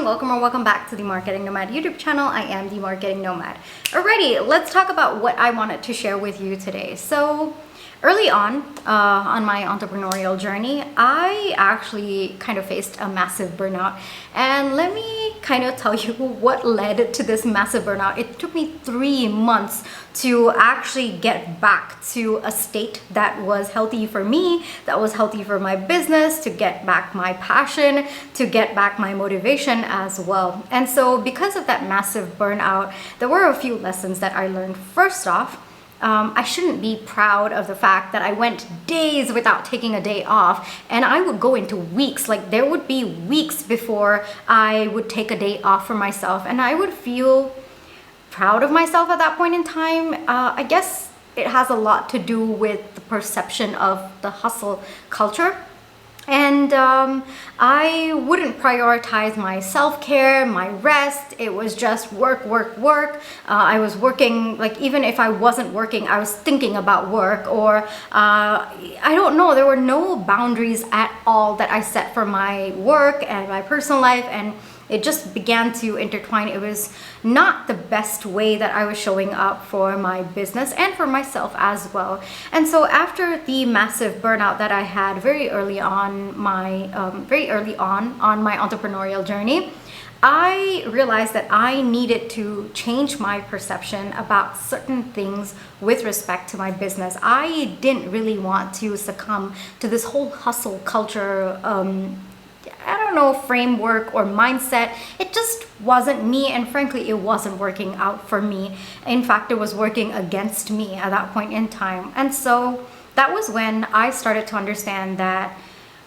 welcome or welcome back to the Marketing Nomad YouTube channel. I am the Marketing Nomad. Alrighty, let's talk about what I wanted to share with you today. So early on my entrepreneurial journey, I actually kind of faced a massive burnout. And let me kind of tell you what led to this massive burnout. It took me 3 months to actually get back to a state that was healthy for me, that was healthy for my business, to get back my passion, to get back my motivation as well. And so because of that massive burnout, there were a few lessons that I learned. First off, I shouldn't be proud of the fact that I went days without taking a day off, and I would go into weeks. Like there would be weeks before I would take a day off for myself, and I would feel proud of myself at that point in time. I guess it has a lot to do with the perception of the hustle culture. And I wouldn't prioritize my self-care, my rest. It was just work. I was working, like even if I wasn't working, I was thinking about work, or I don't know, there were no boundaries at all that I set for my work and my personal life, and it just began to intertwine. It was not the best way that I was showing up for my business and for myself as well. And so after the massive burnout that I had very early on my entrepreneurial journey, I realized that I needed to change my perception about certain things with respect to my business. I didn't really want to succumb to this whole hustle culture framework or mindset. It just wasn't me, and frankly it wasn't working out for me. In fact, it was working against me at that point in time. And so that was when I started to understand that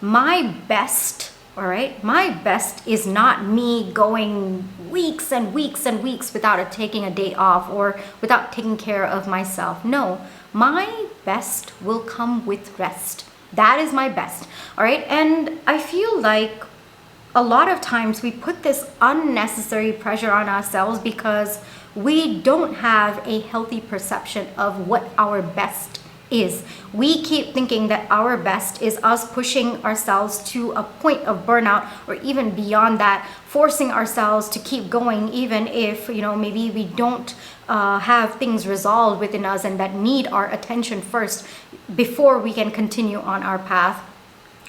my best, my best is not me going weeks and weeks and weeks without taking a day off or without taking care of myself. No, my best will come with rest. That is my best. All right. And I feel like a lot of times we put this unnecessary pressure on ourselves because we don't have a healthy perception of what our best is. We keep thinking that our best is us pushing ourselves to a point of burnout, or even beyond that, forcing ourselves to keep going even if maybe we don't have things resolved within us and that need our attention first before we can continue on our path.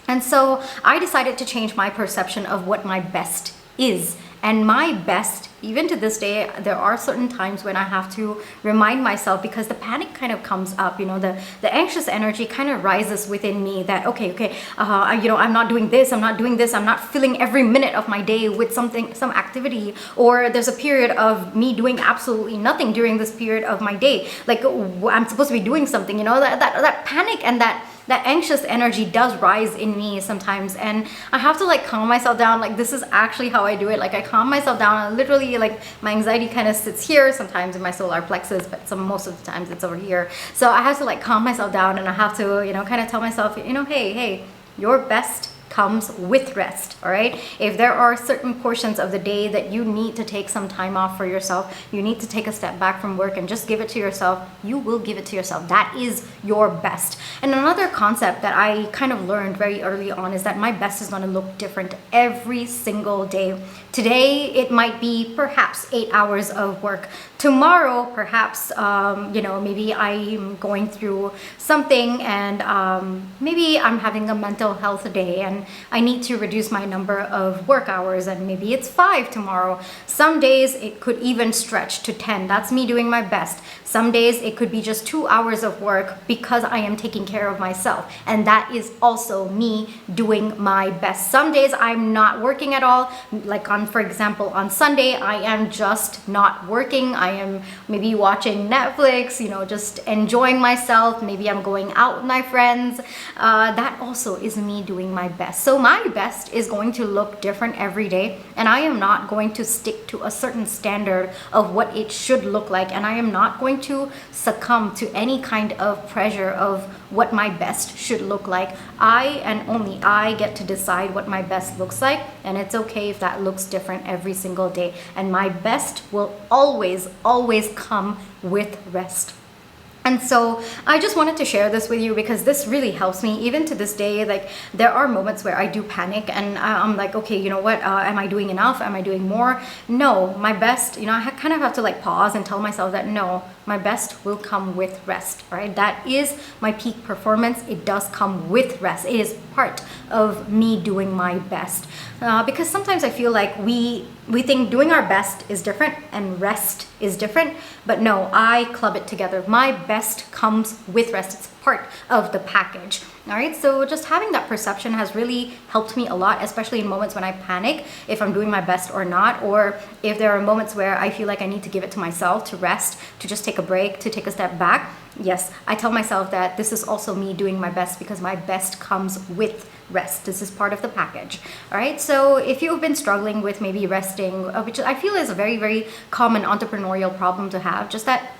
And so I decided to change my perception of what my best is. And my best, even to this day, there are certain times when I have to remind myself, because the panic kind of comes up, the anxious energy kind of rises within me that, I'm not doing this, I'm not filling every minute of my day with some activity, or there's a period of me doing absolutely nothing during this period of my day. Like I'm supposed to be doing something, that panic and that anxious energy does rise in me sometimes, and I have to calm myself down. Like this is actually how I do it. Like I calm myself down, and literally my anxiety kind of sits here, sometimes in my solar plexus, but most of the times it's over here. So I have to calm myself down, and I have to kind of tell myself, hey, your best comes with rest. All right, if there are certain portions of the day that you need to take some time off for yourself, you need to take a step back from work and just give it to yourself, you will give it to yourself. That is your best. And another concept that I kind of learned very early on is that my best is going to look different every single day. Today it might be perhaps 8 hours of work. Tomorrow perhaps maybe I'm going through something, and maybe I'm having a mental health day and I need to reduce my number of work hours, and maybe it's 5 tomorrow. Some days it could even stretch to 10. That's me doing my best. Some days it could be just 2 hours of work because I am taking care of myself, and that is also me doing my best. Some days I'm not working at all. For example, on Sunday I am just not working. I am maybe watching Netflix, just enjoying myself. Maybe I'm going out with my friends. That also is me doing my best. So my best is going to look different every day, and I am not going to stick to a certain standard of what it should look like, and I am not going to succumb to any kind of pressure of what my best should look like. I and only I get to decide what my best looks like, and it's okay if that looks different every single day. And my best will always come with rest. And so I just wanted to share this with you because this really helps me even to this day. Like there are moments where I do panic and I'm like, okay, you know what? Am I doing enough? Am I doing more? No, my best, I kind of have to like pause and tell myself that no, my best will come with rest, right? That is my peak performance. It does come with rest. It is part of me doing my best. Because sometimes I feel like we think doing our best is different and rest is different, but no, I club it together. My best comes with rest. It's part of the package. All right, so just having that perception has really helped me a lot, especially in moments when I panic if I'm doing my best or not, or if there are moments where I feel like I need to give it to myself to rest, to just take a break, to take a step back. Yes, I tell myself that this is also me doing my best because my best comes with rest. This is part of the package. All right, so if you've been struggling with maybe resting, which I feel is a very, very common entrepreneurial problem to have, just that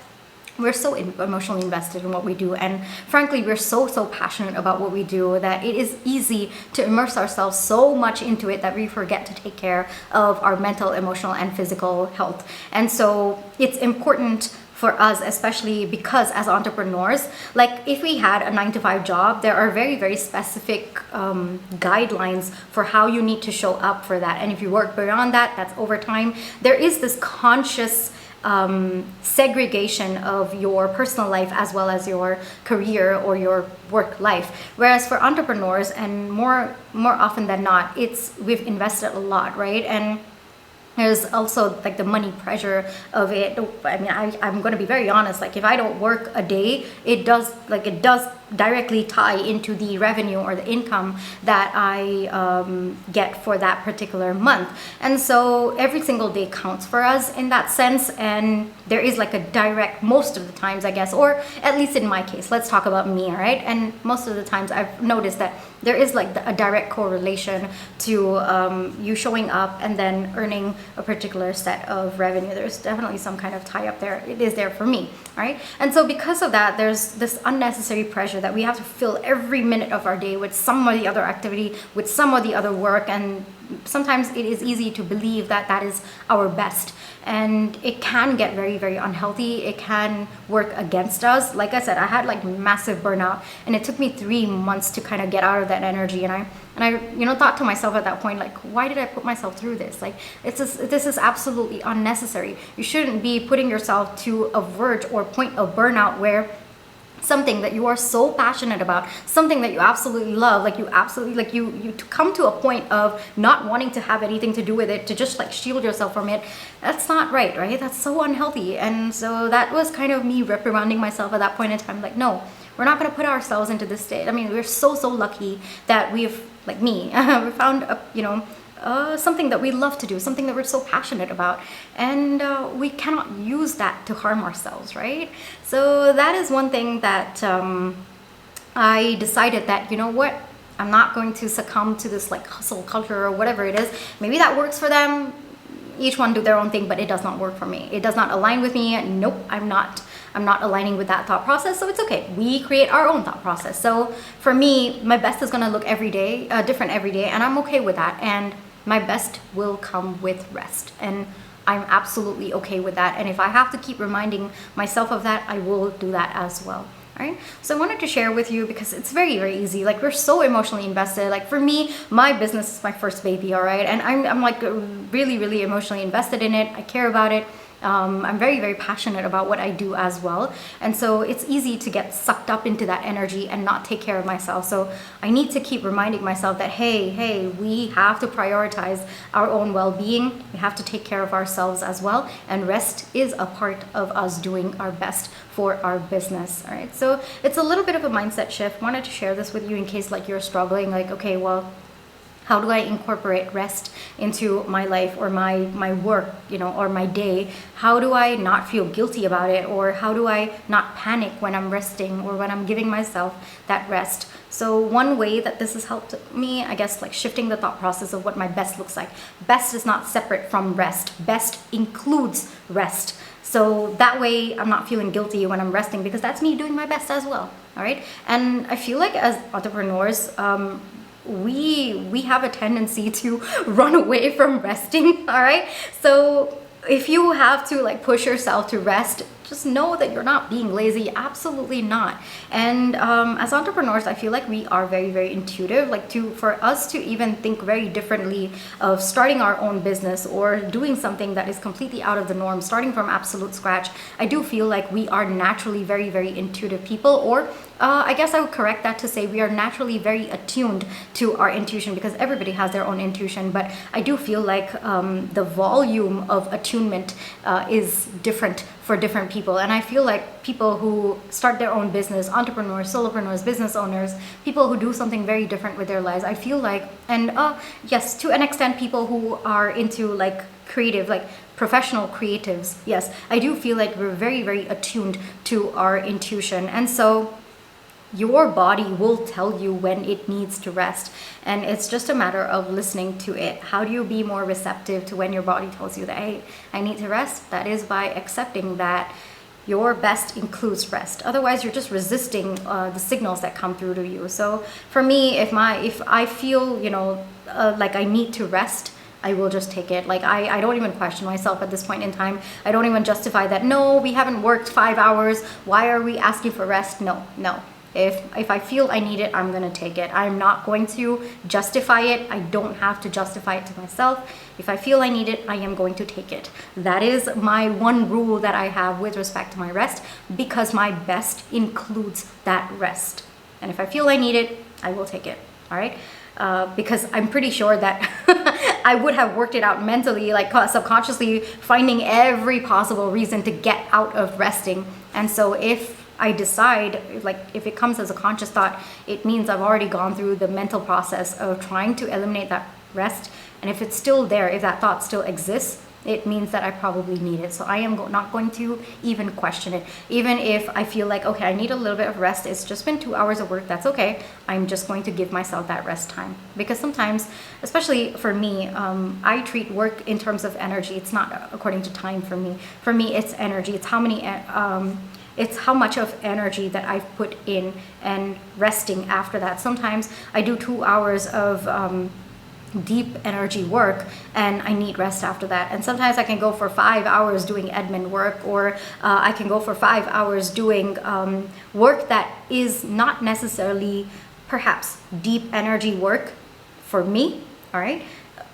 we're so emotionally invested in what we do, and frankly we're so passionate about what we do that it is easy to immerse ourselves so much into it that we forget to take care of our mental, emotional, and physical health. And so it's important for us, especially because as entrepreneurs, like if we had a 9-to-5 job, there are very, very specific guidelines for how you need to show up for that. And if you work beyond that, that's overtime. There is this conscious segregation of your personal life as well as your career or your work life. Whereas for entrepreneurs, and more often than not, we've invested a lot, right? And there's also like the money pressure of it. I mean, I'm going to be very honest. Like if I don't work a day, it does directly tie into the revenue or the income that I get for that particular month. And so every single day counts for us in that sense. And there is like a direct, most of the times, I guess, or at least in my case, let's talk about me, right? And most of the times I've noticed that there is like a direct correlation to you showing up and then earning a particular set of revenue. There's definitely some kind of tie up there. It is there for me, right? And so because of that, there's this unnecessary pressure that we have to fill every minute of our day with some of the other activity, with some of the other work, and sometimes it is easy to believe that that is our best. And it can get very, very unhealthy. It can work against us. Like I said, I had like massive burnout, and it took me 3 months to kind of get out of that energy. And I thought to myself at that point, like, why did I put myself through this? Like, this is absolutely unnecessary. You shouldn't be putting yourself to a verge or point of burnout where something that you are so passionate about, something that you absolutely love, like you come to a point of not wanting to have anything to do with it, to just like shield yourself from it. That's not right? That's so unhealthy. And so that was kind of me reprimanding myself at that point in time, like, no, we're not going to put ourselves into this state. I mean, we're so lucky that we've, like me, we found something that we love to do, something that we're so passionate about, and we cannot use that to harm ourselves, right? So that is one thing that I decided that, you know what, I'm not going to succumb to this like hustle culture or whatever it is. Maybe that works for them. Each one do their own thing, but it does not work for me. It does not align with me. Nope, I'm not aligning with that thought process. So it's okay. We create our own thought process. So for me, my best is going to look different every day, and I'm okay with that. And my best will come with rest, and I'm absolutely okay with that. And if I have to keep reminding myself of that, I will do that as well. All right, so I wanted to share with you because it's very, very easy. Like, we're so emotionally invested. Like for me, my business is my first baby, all right, and I'm like really, really emotionally invested in it. I care about it. I'm very, very passionate about what I do as well. And so it's easy to get sucked up into that energy and not take care of myself. So I need to keep reminding myself that, hey, we have to prioritize our own well-being. We have to take care of ourselves as well. And rest is a part of us doing our best for our business. All right. So it's a little bit of a mindset shift. Wanted to share this with you in case like you're struggling, like, okay, well, how do I incorporate rest into my life or my work, or my day? How do I not feel guilty about it? Or how do I not panic when I'm resting or when I'm giving myself that rest? So one way that this has helped me, I guess, like shifting the thought process of what my best looks like. Best is not separate from rest. Best includes rest. So that way I'm not feeling guilty when I'm resting, because that's me doing my best as well. All right. And I feel like as entrepreneurs, we have a tendency to run away from resting. All right, so if you have to like push yourself to rest, just know that you're not being lazy. Absolutely not. And as entrepreneurs, I feel like we are very, very intuitive. Like for us to even think very differently of starting our own business or doing something that is completely out of the norm, starting from absolute scratch, I do feel like we are naturally very, very intuitive people, or I guess I would correct that to say we are naturally very attuned to our intuition, because everybody has their own intuition. But I do feel like the volume of attunement is different for different people. And I feel like people who start their own business, entrepreneurs, solopreneurs, business owners, people who do something very different with their lives, I feel like, and yes, to an extent, people who are into like creative, like professional creatives, yes, I do feel like we're very, very attuned to our intuition. And so your body will tell you when it needs to rest, and it's just a matter of listening to it. How do you be more receptive to when your body tells you that, hey, I need to rest? That is by accepting that your best includes rest. Otherwise, you're just resisting the signals that come through to you. So for me, if I feel, like I need to rest, I will just take it. Like I don't even question myself at this point in time. I don't even justify that, no, we haven't worked 5 hours, why are we asking for rest? No. If I feel I need it, I'm going to take it. I'm not going to justify it. I don't have to justify it to myself. If I feel I need it, I am going to take it. That is my one rule that I have with respect to my rest, because my best includes that rest. And if I feel I need it, I will take it. All right? Because I'm pretty sure that I would have worked it out mentally, like subconsciously finding every possible reason to get out of resting. And so if I decide, like if it comes as a conscious thought, it means I've already gone through the mental process of trying to eliminate that rest. And if it's still there, if that thought still exists, it means that I probably need it. So I am not going to even question it. Even if I feel like, okay, I need a little bit of rest, it's just been 2 hours of work, that's okay. I'm just going to give myself that rest time. Because sometimes, especially for me, I treat work in terms of energy. It's not according to time for me. For me, it's energy. It's it's how much of energy that I've put in and resting after that. Sometimes I do 2 hours of deep energy work and I need rest after that. And sometimes I can go for 5 hours doing admin work, or I can go for 5 hours doing work that is not necessarily perhaps deep energy work for me, all right?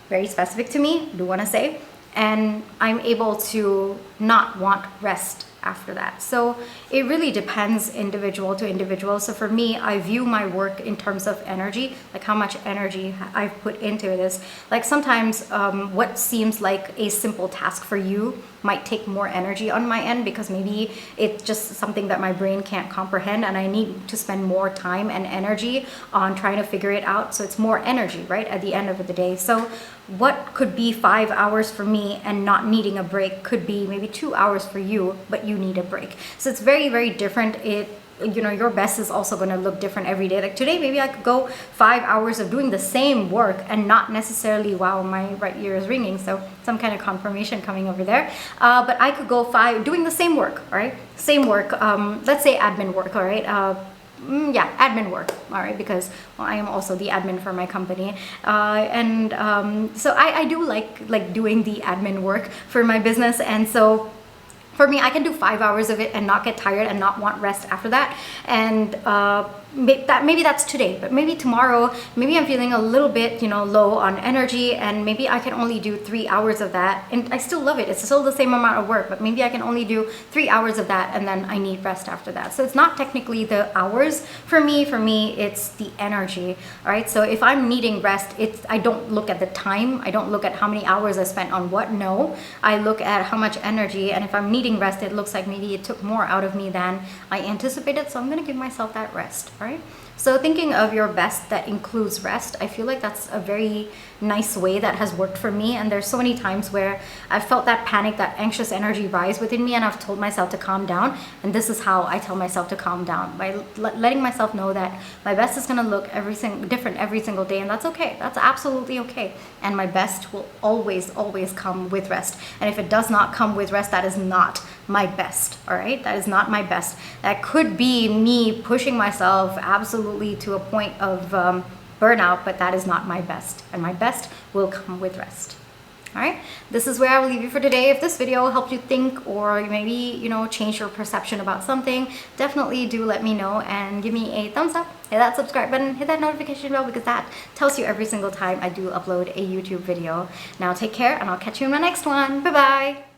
Very specific to me, I do want to say. And I'm able to not want rest after that. So it really depends individual to individual. So for me, I view my work in terms of energy, like how much energy I've put into this. Like sometimes what seems like a simple task for you might take more energy on my end, because maybe it's just something that my brain can't comprehend and I need to spend more time and energy on trying to figure it out. So it's more energy, right, at the end of the day. So what could be 5 hours for me and not needing a break could be maybe 2 hours for you, but you need a break. So it's very, very different. Your best is also going to look different every day. Like today, maybe I could go 5 hours of doing the same work and not necessarily, wow, my right ear is ringing. So some kind of confirmation coming over there. But I could go 5 doing the same work, all right? Same work, let's say admin work, all right? Admin work, all right, because I am also the admin for my company, so I do like doing the admin work for my business. And so for me, I can do 5 hours of it and not get tired and not want rest after that. And maybe that's today, but maybe tomorrow, maybe I'm feeling a little bit, low on energy, and maybe I can only do 3 hours of that. And I still love it. It's still the same amount of work, but maybe I can only do 3 hours of that, and then I need rest after that. So it's not technically the hours for me. For me, it's the energy. All right. So if I'm needing rest, I don't look at the time. I don't look at how many hours I spent on what. No, I look at how much energy. And if I'm needing rest, it looks like maybe it took more out of me than I anticipated. So I'm going to give myself that rest. All right. So thinking of your best that includes rest, I feel like that's a very nice way that has worked for me. And there's so many times where I felt that panic, that anxious energy rise within me, and I've told myself to calm down. And this is how I tell myself to calm down, by letting myself know that my best is going to look different every single day, and that's okay. That's absolutely okay. And my best will always, always come with rest. And if it does not come with rest, that is not my best. All right, that is not my best. That could be me pushing myself absolutely to a point of burnout, but that is not my best. And my best will come with rest. All right, this is where I will leave you for today. If this video helped you think or maybe, you know, change your perception about something, definitely do let me know and give me a thumbs up. Hit that subscribe button, hit that notification bell, because that tells you every single time I do upload a YouTube video. Now take care, and I'll catch you in my next one. Bye bye.